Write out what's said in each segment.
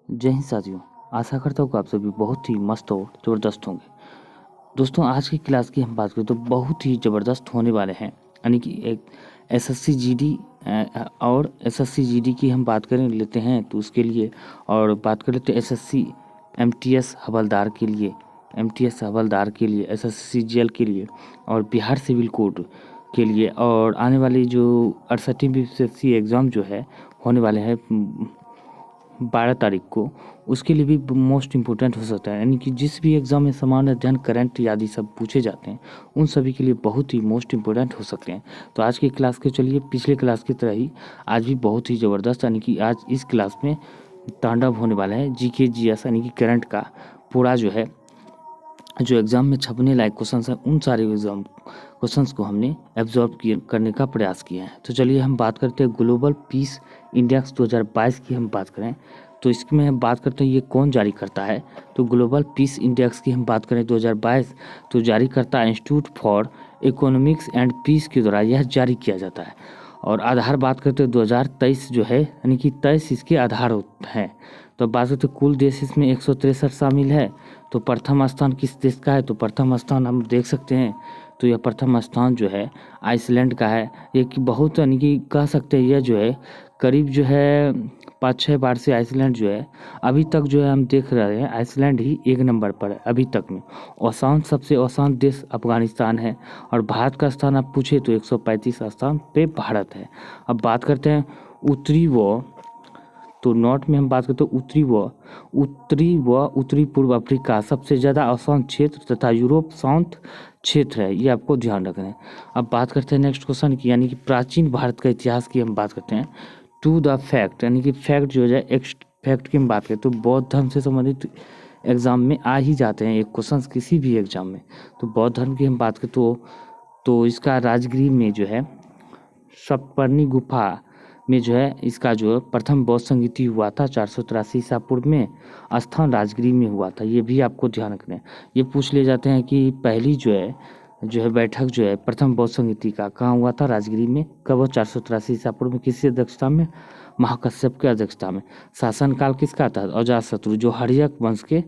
जय हिंद साथियों। आशा करता हूँ कि आप सभी बहुत ही मस्त और ज़बरदस्त होंगे। दोस्तों, आज की क्लास की हम बात करें तो बहुत ही ज़बरदस्त होने वाले हैं, यानी कि एक एसएससी जीडी और एसएससी जीडी की हम बात करें लेते हैं तो उसके लिए, और बात कर लेते हैं एसएससी एमटीएस हवलदार के लिए, एसएससी जीएल के लिए और बिहार सिविल कोड के लिए, और आने वाली जो 68वीं बीपीएससी एग्ज़ाम जो है होने वाले हैं 12 तारीख को, उसके लिए भी मोस्ट इम्पोर्टेंट हो सकता है। यानी कि जिस भी एग्ज़ाम में सामान्य अध्ययन, करंट आदि सब पूछे जाते हैं, उन सभी के लिए बहुत ही मोस्ट इम्पोर्टेंट हो सकते हैं। तो आज की क्लास के चलिए पिछले क्लास की तरह ही आज भी बहुत ही ज़बरदस्त, यानी कि आज इस क्लास में तांडव होने वाला है जीके जीएस यानी कि करंट का पूरा जो है, जो एग्ज़ाम में छपने लायक क्वेश्चन हैं, उन सारे एग्ज़ाम क्वेश्चंस को हमने एब्जॉर्ब करने का प्रयास किया है। तो चलिए हम बात करते हैं ग्लोबल पीस इंडेक्स 2022 की हम बात करें तो इसमें हम बात करते हैं ये कौन जारी करता है। तो ग्लोबल पीस इंडेक्स की हम बात करें 2022 तो जारी करता है institute for economics and peace के द्वारा यह जारी किया जाता है। और आधार बात करते हैं 2023 जो है, यानी कि 23 इसके आधार हैं। तो बात करते कुल देश इसमें 163 शामिल है। तो प्रथम स्थान किस देश का है, तो प्रथम स्थान हम देख सकते हैं। तो यह प्रथम स्थान जो है आइसलैंड का है। ये कि बहुत, यानी कि कह सकते हैं यह जो है करीब जो है 5-6 बार से आइसलैंड जो है अभी तक जो है हम देख रहे हैं आइसलैंड ही 1 नंबर पर है अभी तक में। आसान, सबसे आसान देश अफगानिस्तान है। और भारत का स्थान आप पूछे तो 135 स्थान पे भारत है। अब बात करते हैं उत्तरी व, तो नॉर्थ में हम बात करते हैं उत्तरी पूर्व अफ्रीका सबसे ज़्यादा आसान क्षेत्र तथा यूरोप शांत क्षेत्र है, ये आपको ध्यान रखना है। अब बात करते हैं नेक्स्ट क्वेश्चन की, यानी कि प्राचीन भारत का इतिहास की हम बात करते हैं। टू द फैक्ट, यानी कि फैक्ट जो है एक फैक्ट की हम बात करें तो बौद्ध धर्म से संबंधित एग्जाम में आ ही जाते हैं एक क्वेश्चन किसी भी एग्जाम में। तो बौद्ध धर्म की हम बात करें तो इसका राजगीर में जो है सप्तपर्णी गुफा में जो है इसका जो प्रथम बौद्ध संगीति हुआ था 483 ईसा पूर्व में, स्थान राजगिरी में हुआ था। ये भी आपको ध्यान रखना है। ये पूछ ले जाते हैं कि पहली जो है बैठक जो है प्रथम बौद्ध संगीति का कहाँ हुआ था, राजगिरी में। कब हुआ, 483 ईसा पूर्व में। किसकी अध्यक्षता में, महाकश्यप की अध्यक्षता में। शासनकाल किसका था, अजातशत्रु, जो हर्यक वंश के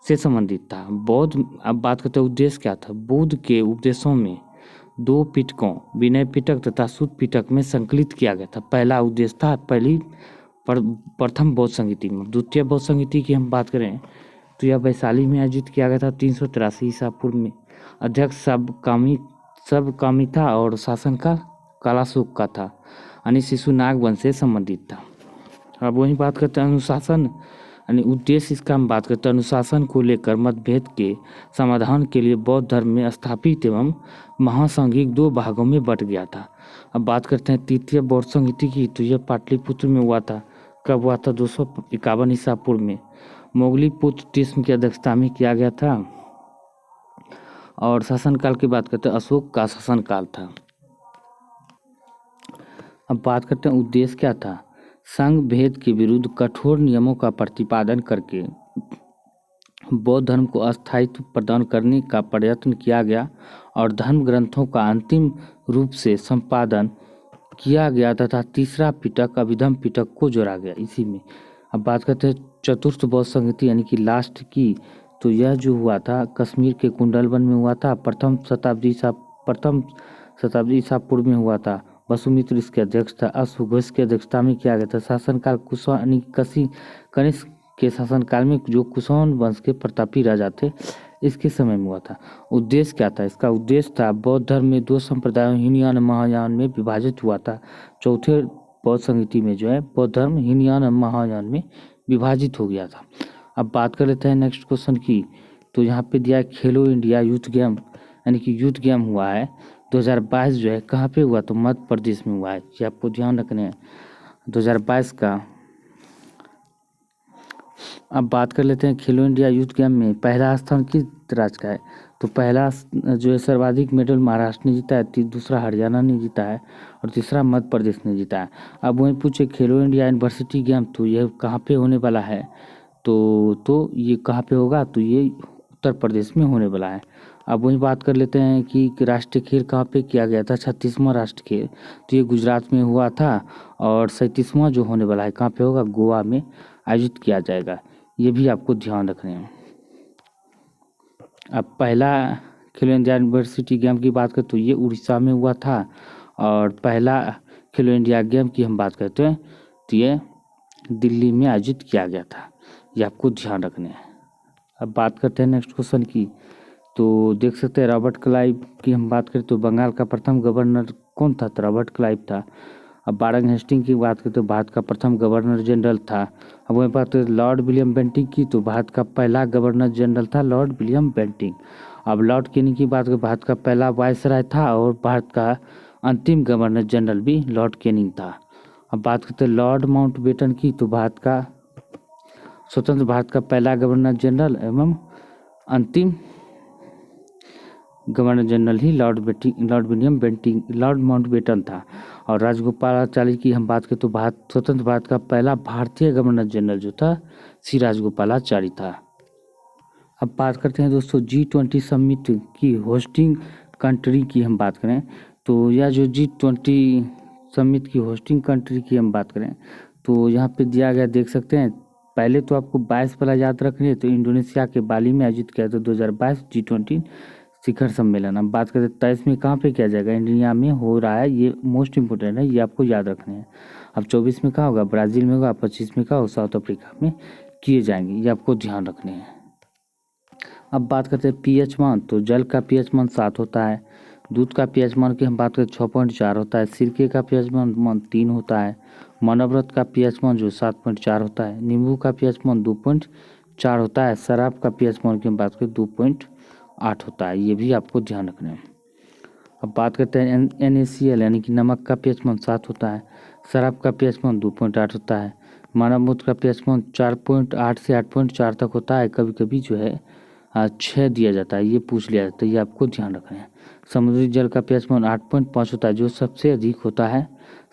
से संबंधित था। बौद्ध, अब बात करते हैं उद्देश्य क्या था। बुद्ध के उपदेशों में 2 पिटकों विनय पिटक तथा सुत पिटक में संकलित किया गया था। पहला उद्देश्य था प्रथम बौद्ध संगीति में। द्वितीय बौद्ध संगीति की हम बात करें तो यह वैशाली में आयोजित किया गया था 383 ईसा पूर्व में। अध्यक्ष सब कामी था और शासन का कालाशोक का था, यानी शिशुनाग वंश से संबंधित था। अब वही बात करते हैं अनुशासन, यानी उद्देश्य इसका हम बात करते हैं अनुशासन को लेकर मतभेद के समाधान के लिए बौद्ध धर्म में स्थापित एवं महासांघिक 2 भागों में बट गया था। अब बात करते हैं तृतीय बौद्ध संगीति की, तो यह पाटलिपुत्र में हुआ था। कब हुआ था, 251 ईसा पूर्व में। मोगलीपुत्र तिस्म की अध्यक्षता में किया गया था। और शासनकाल की बात करते हैं अशोक का शासनकाल था। अब बात करते हैं उद्देश्य क्या था। संघ भेद के विरुद्ध कठोर नियमों का प्रतिपादन करके बौद्ध धर्म को अस्थायित्व प्रदान करने का प्रयत्न किया गया और धर्म ग्रंथों का अंतिम रूप से संपादन किया गया तथा तीसरा पिटक अभिधम पिटक को जोड़ा गया इसी में। अब बात करते हैं चतुर्थ बौद्ध संगीति, यानी कि लास्ट की, तो यह जो हुआ था कश्मीर के कुंडलवन में हुआ था। प्रथम शताब्दी ईसा पूर्व में हुआ था। वसुमित्र इसके अध्यक्ष था। अश्वघोष की अध्यक्षता में किया गया था। शासनकाल कनिष्क के शासनकाल में, जो कुषाण वंश के प्रतापी राजा थे, इसके समय में हुआ था। उद्देश्य क्या था, इसका उद्देश्य था बौद्ध धर्म में 2 संप्रदायों हीनयान और महायान में विभाजित हुआ था। चौथे बौद्ध संगीति में जो है बौद्ध धर्म हीनयान और महायान में विभाजित हो गया था। अब बात कर लेते हैं नेक्स्ट क्वेश्चन की, तो यहाँ पे दिया है खेलो इंडिया यूथ गेम, यानी कि यूथ गेम हुआ है 2022 जो है कहाँ पे हुआ, तो मध्य प्रदेश में हुआ है। ये आपको ध्यान रखना है 2022 का। अब बात कर लेते हैं खेलो इंडिया यूथ गेम में पहला स्थान किस राज्य का है, तो पहला जो है सर्वाधिक मेडल महाराष्ट्र ने जीता है, दूसरा हरियाणा ने जीता है और तीसरा मध्य प्रदेश ने जीता है। अब वहीं पूछे खेलो इंडिया यूनिवर्सिटी गेम, तो यह कहाँ पे होने वाला है, तो ये कहाँ पे होगा, तो ये उत्तर प्रदेश में होने वाला है। अब वही बात कर लेते हैं कि राष्ट्रीय खेल कहाँ पे किया गया था, 36वां राष्ट्रीय खेल, तो ये गुजरात में हुआ था। और 37वां जो होने वाला है कहाँ पे होगा, गोवा में आयोजित किया जाएगा, ये भी आपको ध्यान रखना है। अब पहला खेलो इंडिया यूनिवर्सिटी गेम की बात करें तो ये उड़ीसा में हुआ था, और पहला खेलो इंडिया गेम की हम बात करते हैं तो ये दिल्ली में आयोजित किया गया था, ये आपको ध्यान रखना है। अब बात करते हैं नेक्स्ट क्वेश्चन की, तो देख सकते हैं रॉबर्ट क्लाइव की हम बात करें तो बंगाल का प्रथम गवर्नर कौन था, तो रॉबर्ट क्लाइव था। अब वारन हेस्टिंग की बात करें तो भारत का प्रथम गवर्नर जनरल था। अब वही बात करें लॉर्ड विलियम बेंटिंग की, तो भारत का पहला गवर्नर जनरल था लॉर्ड विलियम बेंटिंग। अब लॉर्ड कैनिंग की बात करें, भारत का पहला वायसराय था, और भारत का अंतिम गवर्नर जनरल भी लॉर्ड कैनिंग था। अब बात करते हैं लॉर्ड माउंटबेटन की, तो भारत का स्वतंत्र भारत का पहला गवर्नर जनरल एवं अंतिम गवर्नर जनरल ही lord William Bentinck, lord Mountbatten था। और राजगोपालाचारी की हम बात करें तो स्वतंत्र भारत का पहला भारतीय गवर्नर जनरल जो था श्री राजगोपालाचारी था। अब बात करते हैं दोस्तों G20 समिट की होस्टिंग कंट्री की हम बात करें तो यह जो G20 समिट की होस्टिंग कंट्री की हम बात करें तो यहाँ पे दिया गया देख सकते हैं। पहले तो आपको 22 वाला याद रखनी है, तो इंडोनेशिया के बाली में आयोजित किया था 2022 G20 शिखर सम्मेलन। अब बात करें 23 में कहाँ पे किया जाएगा, इंडिया में हो रहा है, ये मोस्ट इम्पोर्टेंट है, ये आपको याद रखना है। अब 24 में कहाँ होगा, ब्राज़ील में होगा। 25 में कहाँ होगा, साउथ अफ्रीका में किए जाएंगे, ये आपको ध्यान रखने हैं। अब बात करते हैं पीएच मान, तो जल का पीएच मान 7 होता है। दूध का पीएच मान की हम बात करें 6.4 होता है। सिरके का पीएच मान 3 होता है। मनोव्रत का पीएच मान जो 7.4 होता है। नींबू का पीएच मान 2.4 होता है। शराब का पीएच मान की हम बात करें 2.8 होता है, ये भी आपको ध्यान रखना है। अब बात करते हैं NaCl यानी कि नमक का पीएच मान 7 होता है। शराब का पीएच मान 2.8 होता है। मानव मूत्र का पीएच मान 4.8 से 8.4 तक होता है। कभी कभी जो है 6 दिया जाता है, ये पूछ लिया जाता है, ये आपको ध्यान रखना है। समुद्री जल का पीएच मान 8.5 होता है, जो सबसे अधिक होता है।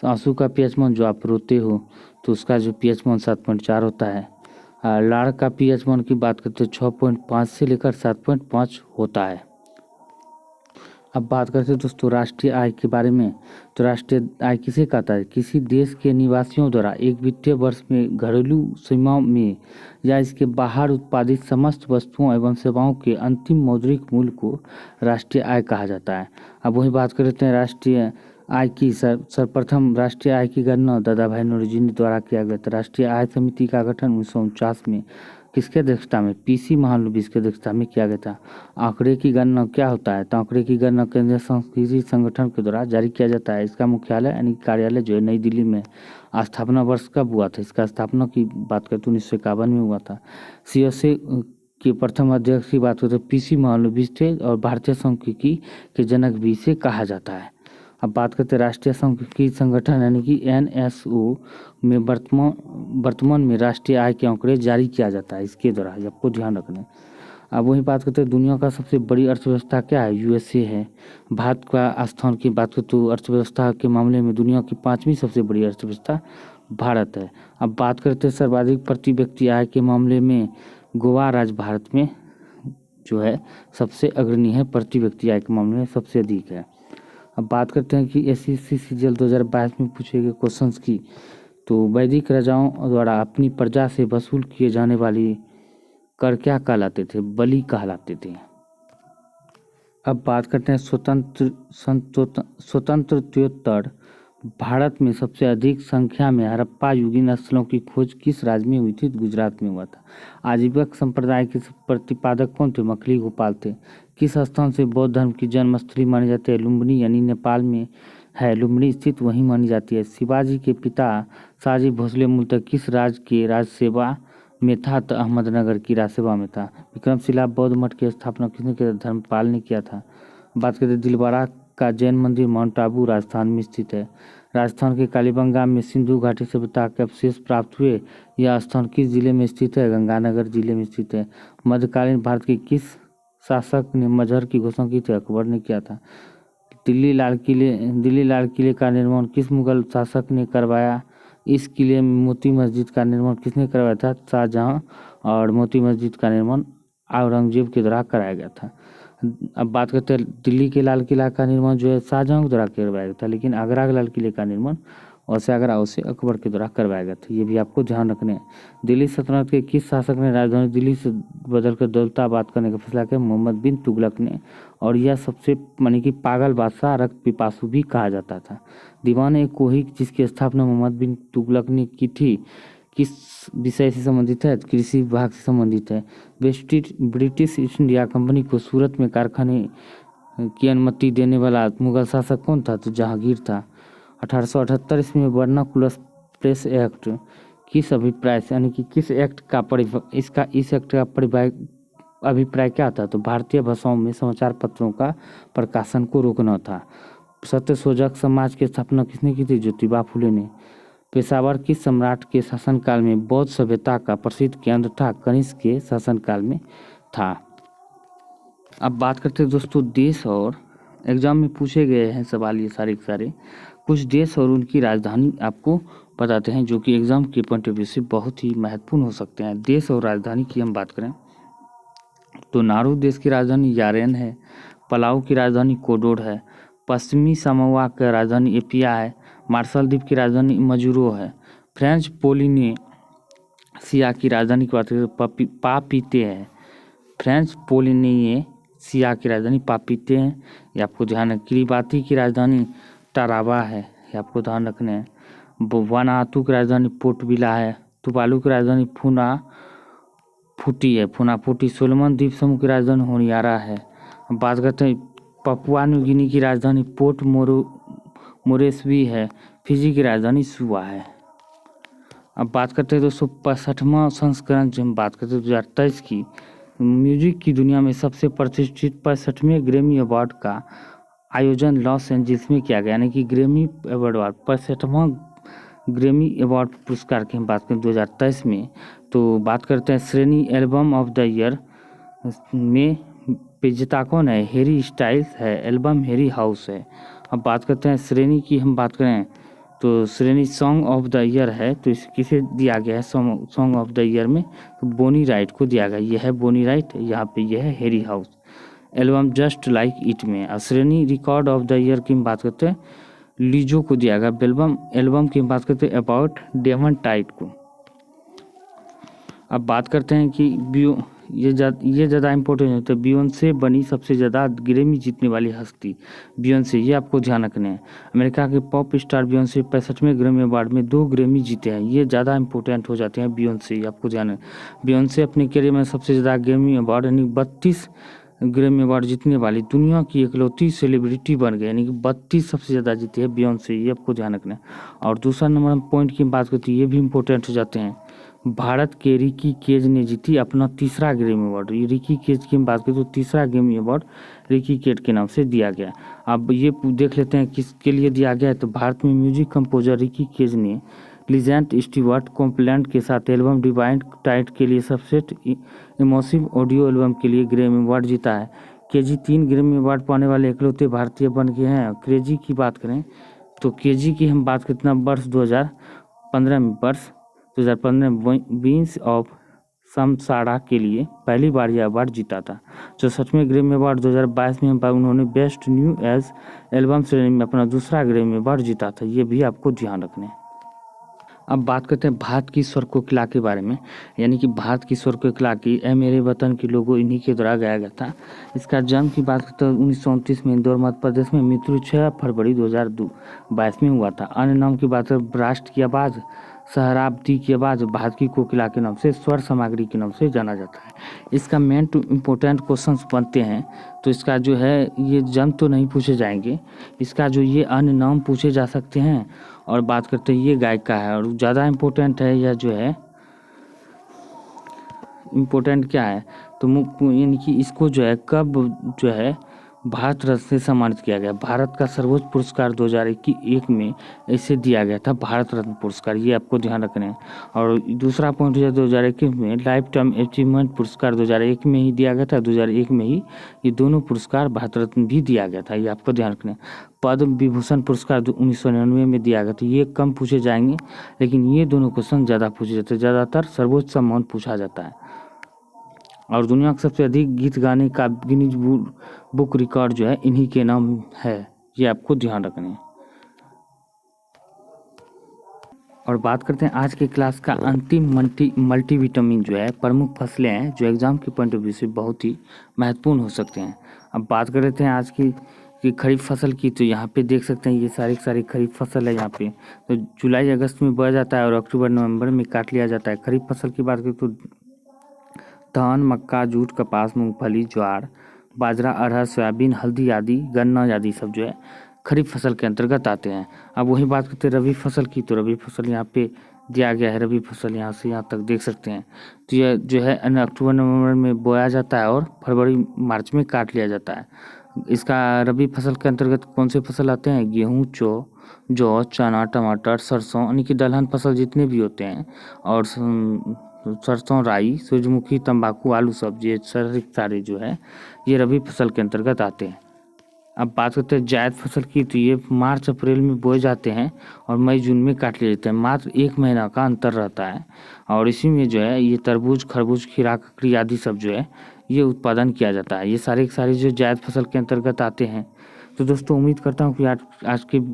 आंसू का पीएच मान जो आप रोते हो तो उसका जो पीएच मान 7.4 होता है। लाड़ का पीएच मान की बात करते हैं 6.5 से लेकर 7.5 होता है। अब बात करते हैं दोस्तों राष्ट्रीय आय के बारे में, तो राष्ट्रीय आय किसे कहता है, किसी देश के निवासियों द्वारा एक वित्तीय वर्ष में घरेलू सीमाओं में या इसके बाहर उत्पादित समस्त वस्तुओं एवं सेवाओं के अंतिम मौद्रिक मूल्य को राष्ट्रीय आय कहा जाता है। अब वही बात करते हैं राष्ट्रीय आय की। सर्वप्रथम राष्ट्रीय आय की गणना दादा भाई नौरोजी द्वारा किया गया था। राष्ट्रीय आय समिति का गठन 1949 में किसके अध्यक्षता में, PC महालनोबिस की अध्यक्षता में किया गया था। आंकड़े की गणना क्या होता है, तो आंकड़े की गणना केंद्रीय सांख्यिकी संगठन के द्वारा जारी किया जाता है। इसका मुख्यालय यानी कार्यालय जो है नई दिल्ली में। स्थापना वर्ष कब हुआ था, इसका स्थापना की बात करें तो 1951 में हुआ था। CSA के प्रथम अध्यक्ष की बात करें तो PC महालनोबिस थे, और भारतीय सांख्यिकी के जनक भी इसे कहा जाता है। अब बात करते हैं राष्ट्रीय सांख्यिकी संगठन यानी कि NSO में वर्तमान में राष्ट्रीय आय के आंकड़े जारी किया जाता है इसके द्वारा, आपको ध्यान रखना है। अब वही बात करते हैं दुनिया का सबसे बड़ी अर्थव्यवस्था क्या है, USA है। भारत का स्थान की बात करें तो अर्थव्यवस्था के मामले में दुनिया की 5वीं सबसे बड़ी अर्थव्यवस्था भारत है। अब बात करते हैं सर्वाधिक प्रति व्यक्ति आय के मामले में गोवा राज्य भारत में जो है सबसे अग्रणी है, प्रति व्यक्ति आय के मामले में सबसे अधिक है। अब बात करते हैं कि SSC CGL 2022 में पूछे गए क्वेश्चंस की, तो वैदिक राजाओं द्वारा अपनी प्रजा से वसूल किए जाने वाली कर क्या कहलाते थे, बलि कहलाते थे। अब बात करते हैं स्वतंत्रत्योत्तर भारत में सबसे अधिक संख्या में हड़प्पा युगीन स्थलों की खोज किस राज्य में हुई थी, गुजरात में हुआ था। आजीविक संप्रदाय के प्रतिपादक कौन थे, मखली गोपाल थे। किस स्थान से बौद्ध धर्म की जन्मस्थली मानी जाती है, लुम्बिनी यानी नेपाल में है लुम्बिनी स्थित, वहीं मानी जाती है। शिवाजी के पिता शाहजी भोसले मूलतः किस राज्य के राजसेवा में था, तो अहमदनगर की राजसेवा में था। विक्रमशिला बौद्ध मठ की स्थापना किसने किया, धर्मपाल ने किया था। बात करते दिलवाड़ा का जैन मंदिर माउंट आबू राजस्थान में स्थित है। राजस्थान के कालीबंगाम में सिंधु घाटी सभ्यता के अवशेष प्राप्त हुए। यह स्थान किस जिले में स्थित है, गंगानगर जिले में स्थित है। मध्यकालीन भारत के किस शासक ने मजहर की घोषणा की थी, अकबर ने किया था। दिल्ली लाल किले का निर्माण किस मुगल शासक ने करवाया। इस किले में मोती मस्जिद का निर्माण किसने करवाया था, शाहजहां, और मोती मस्जिद का निर्माण औरंगजेब के द्वारा कराया गया था। अब बात करते हैं दिल्ली के लाल किला का निर्माण जो है शाहजहां के द्वारा करवाया गया था, लेकिन आगरा के लाल किले का निर्माण वैसे आगरा उसे अकबर के द्वारा करवाया गया था। ये भी आपको ध्यान रखने हैं। दिल्ली सल्तनत के किस शासक ने राजधानी दिल्ली से बदलकर दौलताबाद करने का फैसला किया? मोहम्मद बिन तुगलक ने। और यह सबसे मानी कि पागल बादशाह रक्त पिपासु भी कहा जाता था। दीवान ए कोही जिसकी स्थापना मोहम्मद बिन तुगलक ने की थी, किस विषय से संबंधित है? कृषि विभाग से संबंधित है। ब्रिटिश ईस्ट इंडिया कंपनी को सूरत में कारखाने की अनुमति देने वाला मुगल शासक कौन था? तो जहांगीर था। 1878 ईस्वी में वर्नाकुलर प्रेस एक्ट किस अभिप्राय से यानी कि किस एक्ट का इस एक्ट का अभिप्राय क्या था? तो भारतीय भाषाओं में समाचार पत्रों का प्रकाशन को रोकना था। सत्यशोधक समाज की स्थापना किसने की थी? ज्योतिबा फुले ने। पेशावर किस सम्राट के शासनकाल में बौद्ध सभ्यता का प्रसिद्ध केंद्र था? कनिष्क के शासनकाल में था। अब बात करते हैं दोस्तों देश और एग्जाम में पूछे गए हैं सवाल ये सारे के सारे। कुछ देश और उनकी राजधानी आपको बताते हैं जो कि एग्जाम के पॉइंट ऑफ व्यू से बहुत ही महत्वपूर्ण हो सकते हैं। देश और राजधानी की हम बात करें तो नारू देश की राजधानी यारेन है। पलाऊ की राजधानी कोडोर है। पश्चिमी सामोआ की राजधानी एपिया है। मार्शल द्वीप की राजधानी मजूरो है। फ्रेंच पोलिनेशिया की राजधानी की बात करें पापीते है। फ्रेंच पोलिनेशिया की राजधानी पापीते है, ये आपको ध्यान है। किरिबाती की राजधानी टारावा है, ये आपको ध्यान रखने हैं। वानातू की राजधानी पोर्ट विला है। तुवालू की राजधानी फुनाफुटी। सोलोमन द्वीप समूह की राजधानी होनियारा है। अब बात करते हैं पपुआ न्यू गिनी की राजधानी पोर्ट मोरेस्बी है। फिजी की राजधानी सुआ है। अब बात करते हैं दोस्तों 65वां संस्करण जो हम बात करते हैं 2023 की म्यूजिक की दुनिया में सबसे प्रतिष्ठित 65वें ग्रैमी अवार्ड का आयोजन लॉस एंजल्स में किया गया, यानी कि ग्रैमी अवार्ड 65वां ग्रैमी अवार्ड पुरस्कार की हम बात करें 2023 में तो बात करते हैं श्रेणी एल्बम ऑफ द ईयर में विजेता कौन है? हैरी स्टाइल्स है। एल्बम हैरी हाउस है। अब बात करते हैं श्रेणी की हम बात करें तो श्रेणी सॉन्ग ऑफ द ईयर है तो इसे किसे दिया गया है सॉन्ग ऑफ द ईयर में? तो बोनी राइट को दिया गया। यह है बोनी राइट, यहाँ पे यह है Harry house. Album just like it में श्रेणी रिकॉर्ड ऑफ द ईयर की हम बात करते हैं लीजो को दिया गया। एल्बम की हम बात करते हैं अबाउट डेमन टाइट को। अब बात करते हैं कि ये ज़्यादा इंपॉर्टेंट है तो बियोंसे बनी सबसे ज़्यादा ग्रैमी जीतने वाली हस्ती बियोंसे, ये आपको ध्यान रखने हैं। अमेरिका के पॉप स्टार बियोंसे 65वें ग्रैमी अवार्ड में 2 ग्रैमी जीते हैं, ये ज़्यादा इंपॉर्टेंट हो जाते हैं बियोंसे, ये आपको ध्यान है। बियोंसे अपने करियर में सबसे ज़्यादा ग्रैमी अवार्ड यानी 32 ग्रैमी अवार्ड जीतने वाली दुनिया की इकलौती सेलिब्रिटी बन गए, यानी कि 32 सबसे ज़्यादा जीती है बियोंसे, ये आपको ध्यान रखना है। और दूसरा नंबर हम पॉइंट की बात करते हैं, ये भी इंपॉर्टेंट हो जाते हैं। भारत के रिकी केज ने जीती अपना तीसरा ग्रैमी अवार्ड। ये रिकी केज की हम बात करें तो तीसरा ग्रैमी अवार्ड रिकी केज के नाम से दिया गया। अब ये देख लेते हैं किसके लिए दिया गया है तो भारत में म्यूजिक कंपोजर रिकी केज ने लिजेंट स्टीवर्ट कॉम्प्लेंट के साथ एल्बम डिवाइन टाइट के लिए सबसे इमोसिव ऑडियो एल्बम के लिए ग्रैमी अवार्ड जीता है। केजी 3 ग्रैमी अवार्ड पाने वाले इकलौते भारतीय बन गए हैं। क्रेजी की बात करें तो केजी की हम बात करते हैं वर्ष 2015 में 2015 ऑफ समसाड़ा के लिए पहली बार यह अवार्ड जीता था। 64वें ग्रैमी अवार्ड 2022 में उन्होंने बेस्ट न्यू एज एल्बम श्रेणी में अपना दूसरा ग्रैमी अवार्ड जीता था, ये भी आपको ध्यान रखना है। अब बात करते हैं भारत की स्वर कोकिला के बारे में, यानी कि भारत की स्वर कोकिला की ए मेरे वतन की लोगो इन्हीं के द्वारा गाया गया था। इसका जन्म की बात करते हैं 1929 में इंदौर मध्य प्रदेश में, मृत्यु 6 फरवरी 2022 में हुआ था। अन्य नाम की बात करें राष्ट्र की आवाज़ सहराब्दी की आवाज़ भारत की कोकिला के नाम से स्वर सामग्री के नाम से जाना जाता है। इसका मेन टू इम्पोर्टेंट क्वेश्चंस बनते हैं तो इसका जो है ये जन्म तो नहीं पूछे जाएंगे, इसका जो ये अन्य नाम पूछे जा सकते हैं। और बात करते हैं ये गायिका है और ज़्यादा इम्पोर्टेंट है यह जो है इम्पोर्टेंट क्या है तो यानी कि इसको जो है कब जो है भारत रत्न से सम्मानित किया गया। भारत का सर्वोच्च पुरस्कार 2001 में इसे दिया गया था भारत रत्न पुरस्कार, ये आपको ध्यान रखना है। और दूसरा पॉइंट हो जाए 2021 में लाइफ टाइम अचीवमेंट पुरस्कार 2001 में ही दिया गया था। 2001 में ही ये दोनों पुरस्कार भारत रत्न भी दिया गया था, ये आपको ध्यान रखना है। पद्म विभूषण पुरस्कार 1999 में दिया गया था, ये कम पूछे जाएंगे लेकिन ये दोनों क्वेश्चन ज़्यादा पूछे जाते हैं, ज़्यादातर सर्वोच्च सम्मान पूछा जाता है। और दुनिया का सबसे अधिक गीत गाने का गिनीज बुक रिकॉर्ड जो है इन्हीं के नाम है, ये आपको ध्यान रखना है। और बात करते हैं आज की क्लास का अंतिम मल्टीविटामिन जो है प्रमुख फसलें हैं जो एग्जाम के पॉइंट ऑफ व्यू से बहुत ही महत्वपूर्ण हो सकते हैं। अब बात कर लेते हैं आज की कि खरीफ फसल की, तो यहाँ पे देख सकते हैं ये सारी खरीफ फसल है। यहाँ पे तो जुलाई अगस्त में बोया जाता है और अक्टूबर नवंबर में काट लिया जाता है। खरीफ फसल की बात करें तो धान, मक्का, जूट, कपास, मूंगफली, ज्वार, बाजरा, अरहर, सोयाबीन, हल्दी आदि, गन्ना आदि सब जो है खरीफ फसल के अंतर्गत आते हैं। अब वही बात करते हैं रबी फसल की, तो रबी फसल यहाँ पे दिया गया है। रबी फसल यहाँ से यहाँ तक देख सकते हैं। तो यह जो है अक्टूबर नवंबर में बोया जाता है और फरवरी मार्च में काट लिया जाता है। इसका रबी फसल के अंतर्गत कौन से फसल आते हैं? गेहूँ, जौ, चना, टमाटर, सरसों यानी कि दलहन फसल जितने भी होते हैं, और सरसों, राई, सूरजमुखी, तंबाकू, आलू सब ये सारे जो है ये रबी फसल के अंतर्गत आते हैं। अब बात करते हैं जायद फसल की, तो ये मार्च अप्रैल में बोए जाते हैं और मई जून में काट लिए जाते हैं। मात्र 1 महीना का अंतर रहता है और इसी में जो है ये तरबूज, खरबूज, खीरा, ककड़ी आदि सब जो है ये उत्पादन किया जाता है। ये सारे जो जायद फसल के अंतर्गत आते हैं। तो दोस्तों उम्मीद करता हूँ कि आज की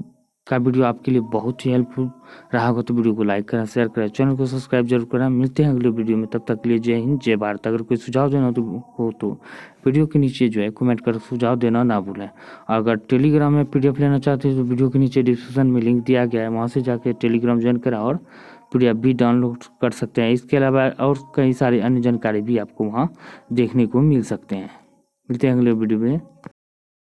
का वीडियो आपके लिए बहुत ही हेल्पफुल रहा होगा। तो वीडियो को लाइक करें, शेयर करें, चैनल को सब्सक्राइब जरूर करें। मिलते हैं अगले वीडियो में, तब तक के लिए जय हिंद, जय भारत। अगर कोई सुझाव देना हो तो वीडियो के नीचे जो है कमेंट कर सुझाव देना ना भूलें। और अगर टेलीग्राम में PDF लेना चाहते हैं तो वीडियो के नीचे डिस्क्रिप्शन में लिंक दिया गया है, वहाँ से जाकर टेलीग्राम ज्वाइन करें और PDF भी डाउनलोड कर सकते हैं। इसके अलावा और कई सारी अन्य जानकारी भी आपको वहाँ देखने को मिल सकते हैं। मिलते हैं अगले वीडियो में।